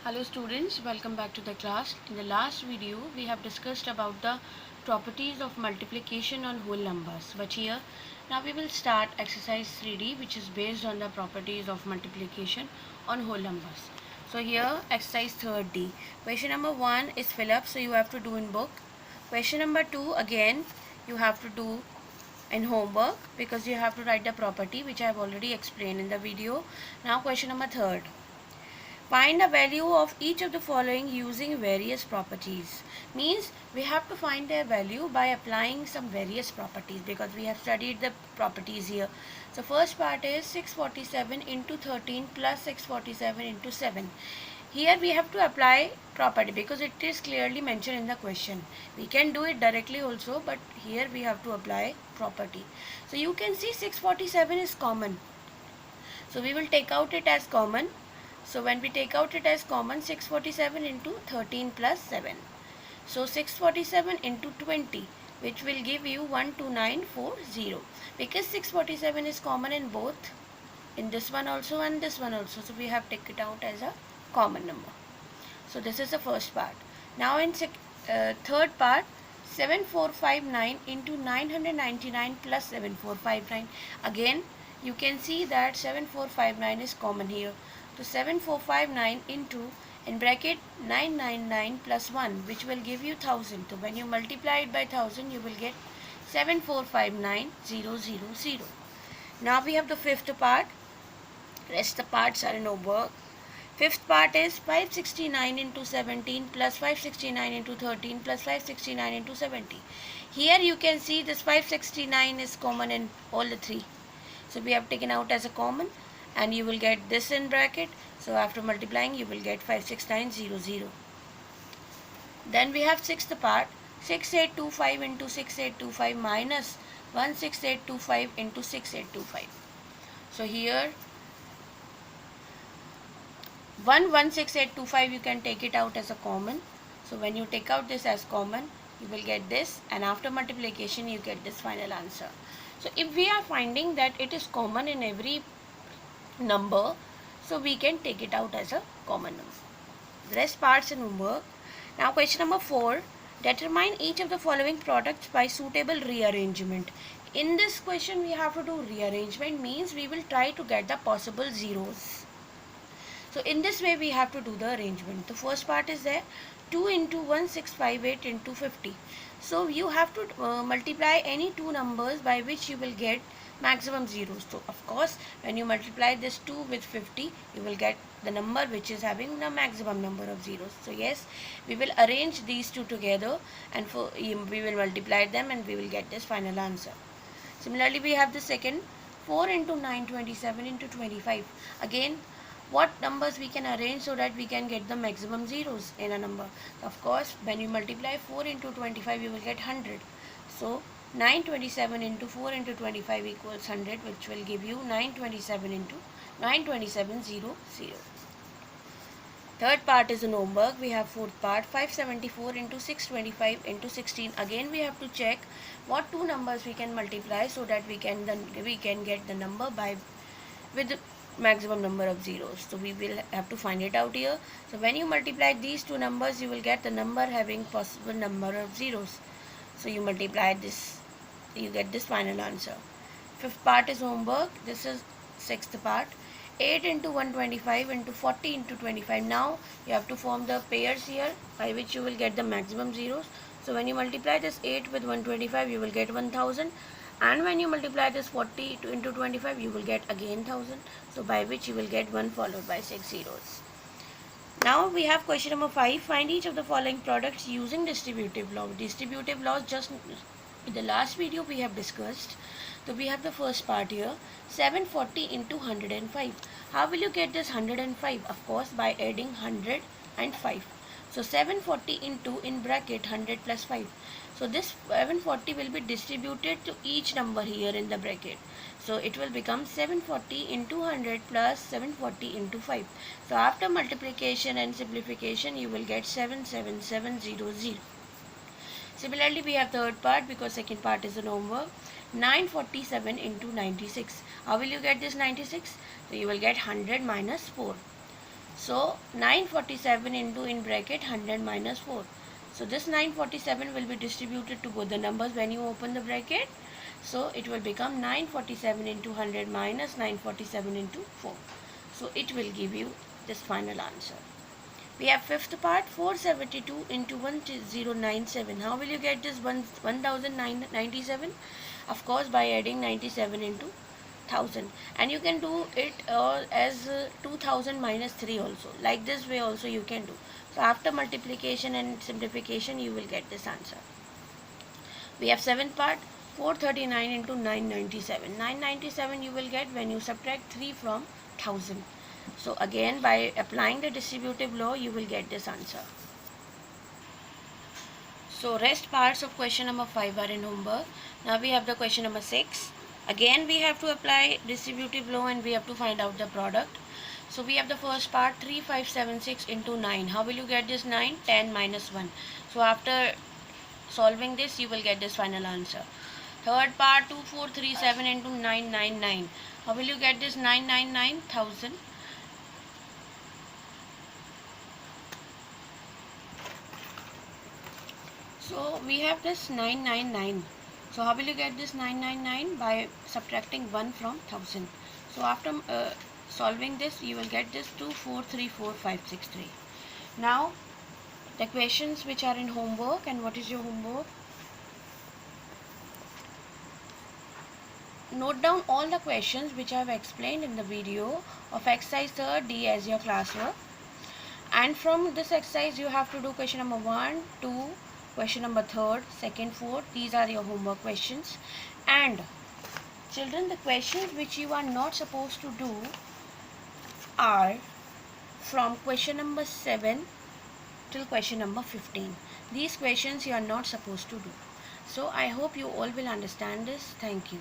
Hello students, welcome back to the class. In the last video, we have discussed about the properties of multiplication on whole numbers. But here, now we will start exercise 3D, which is based on the properties of multiplication on whole numbers. So here, exercise 3D. Question number 1 is fill up, so you have to do in book. Question number 2, again, you have to do in homework because you have to write the property, which I have already explained in the video. Now question number 3. Find the value of each of the following using various properties. Means we have to find their value by applying some various properties because we have studied the properties here. So first part is 647 into 13 plus 647 into 7. Here we have to apply property because it is clearly mentioned in the question. We can do it directly also, but here we have to apply property. So you can see 647 is common. So we will take out it as common. So when we take out it as common, 647 into 13 plus 7. So 647 into 20, which will give you 12940. Because 647 is common in both, in this one also and this one also. So we have taken it out as a common number. So this is the first part. Now in third part, 7459 into 999 plus 7459. Again, you can see that 7459 is common here. So 7459 into in bracket 999 plus 1, which will give you 1000. So when you multiply it by 1000, you will get 7459000. Now we have the fifth part. Rest the parts are no work. Fifth part is 569 into 17 plus 569 into 13 plus 569 into 70. Here you can see this 569 is common in all the three. So we have taken out as a common and you will get this in bracket. So after multiplying you will get 56900. Then we have sixth part, 6825 into 6825 minus 16825 into 6825. So here 16825 you can take it out as a common. So when you take out this as common, you will get this, and after multiplication you get this final answer. So if we are finding that it is common in every number, so we can take it out as a common number. The rest parts in homework. Now question number 4, determine each of the following products by suitable rearrangement. In this question we have to do rearrangement, means we will try to get the possible zeros. So in this way we have to do the arrangement. The first part is there, 2 into 1658 into 50. So you have to multiply any two numbers by which you will get maximum zeros. So of course when you multiply this 2 with 50, you will get the number which is having the maximum number of zeros. So yes, we will arrange these two together and we will multiply them and we will get this final answer. Similarly we have the second, 4 into 927 into 25. Again, what numbers we can arrange so that we can get the maximum zeros in a number. Of course, when you multiply 4 into 25, you will get 100. So 927 into 4 into 25 equals 100, which will give you 927 into 92700. Third part is in homework. We have fourth part, 574 into 625 into 16. Again we have to check what two numbers we can multiply so that we can get the number with the maximum number of zeros. So we will have to find it out here. So when you multiply these two numbers, you will get the number having possible number of zeros. So you multiply this, you get this final answer. Fifth part is homework. This is sixth part, 8 into 125 into 40 into 25. Now you have to form the pairs here by which you will get the maximum zeros. So when you multiply this 8 with 125, you will get 1000. And when you multiply this 40 into 25, you will get again 1000. So by which you will get 1 followed by 6 zeros. Now we have question number 5. Find each of the following products using distributive law. Distributive laws just in the last video we have discussed. So we have the first part here, 740 into 105. How will you get this 105? Of course by adding 100 and 5. So 740 into in bracket 100 plus 5. So this 740 will be distributed to each number here in the bracket. So it will become 740 into 100 plus 740 into 5. So after multiplication and simplification, you will get 77700. Similarly, we have third part because second part is an homework. 947 into 96. How will you get this 96? So you will get 100 minus 4. So 947 into in bracket 100 minus 4. So this 947 will be distributed to both the numbers when you open the bracket. So it will become 947 into 100 minus 947 into 4. So it will give you this final answer. We have fifth part, 472 into 1097. How will you get this 1097? Of course, by adding 97 into 1000. And you can do it as 2000 minus 3 also. Like this way also you can do. So after multiplication and simplification, you will get this answer. We have seventh part, 439 into 997. 997 you will get when you subtract 3 from 1000. So again, by applying the distributive law, you will get this answer. So rest parts of question number 5 are in homework. Now we have the question number 6. Again we have to apply distributive law and we have to find out the product. So we have the first part, 3576 into 9. How will you get this 9? 10 minus 1. So after solving this, you will get this final answer. Third part, 2437 into 999. How will you get this 999,000? So we have this 999. So how will you get this 999? By subtracting 1 from 1000. So after solving this, you will get this 2434563. Now the questions which are in homework, and what is your homework? Note down all the questions which I have explained in the video of exercise 3D as your classwork. And from this exercise you have to do question number 1, 2, question number 3rd, 2nd, 4th. These are your homework questions. And children, the questions which you are not supposed to do are from question number 7 till question number 15. These questions you are not supposed to do. So I hope you all will understand this. Thank you.